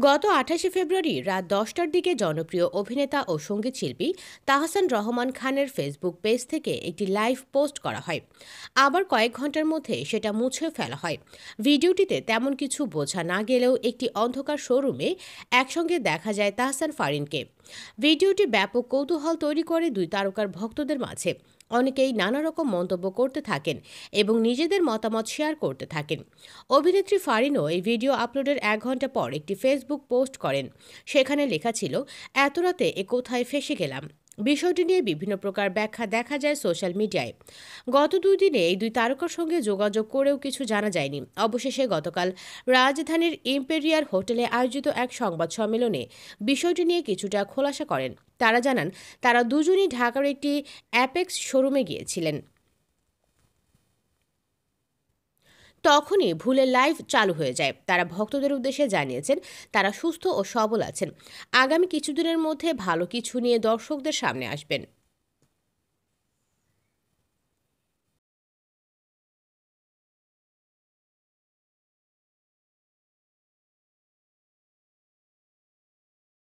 গত ২৮শে ফেব্রুয়ারি রাত ১০টার দিকে জনপ্রিয় অভিনেতা ও সঙ্গীতশিল্পী তাহসান রহমান খানের ফেসবুক পেজ থেকে একটি লাইভ পোস্ট করা হয়। আবার কয়েক ঘন্টার মধ্যে সেটা মুছে ফেলা হয়। ভিডিওটিতে তেমন কিছু বোঝা না গেলেও একটি অন্ধকার শোরুমে একসঙ্গে দেখা যায় তাহসান ফারিনকে। ভিডিওটি ব্যাপক কৌতূহল তৈরি করে দুই তারকার ভক্তদের মাঝে। অনেকেই নানা রকম মন্তব্য করতে থাকেন এবং নিজেদের মতামত শেয়ার করতে থাকেন। অভিনেত্রী ফারিনও এই ভিডিও আপলোডের ১ ঘন্টা পর একটি ফেসবুক পোস্ট করেন। সেখানে লেখা ছিল, এত রাতে এ কোথায় ফেঁসে গেলাম। বিষয়টি নিয়ে বিভিন্ন প্রকার ব্যাখ্যা দেখা যায় সোশ্যাল মিডিয়ায়। গত ২ দিনে এই দুই তারকার সঙ্গে যোগাযোগ করেও কিছু জানা যায়নি। অবশেষে গতকাল রাজধানীর ইম্পেরিয়াল হোটেলে আয়োজিত এক সংবাদ সম্মেলনে বিষয়টি নিয়ে কিছুটা খোলাসা করেন। তারা জানান, তারা দুজনই ঢাকার একটি অ্যাপেক্স শোরুমে গিয়েছিলেন। তখনই ভুলে লাইভ চালু হয়ে যায়। তারা ভক্তদের উদ্দেশ্যে জানিয়েছেন, তারা সুস্থ ও সবল আছেন। আগামী কিছুদিনের মধ্যে ভালো কিছু নিয়ে দর্শকদের সামনে আসবেন।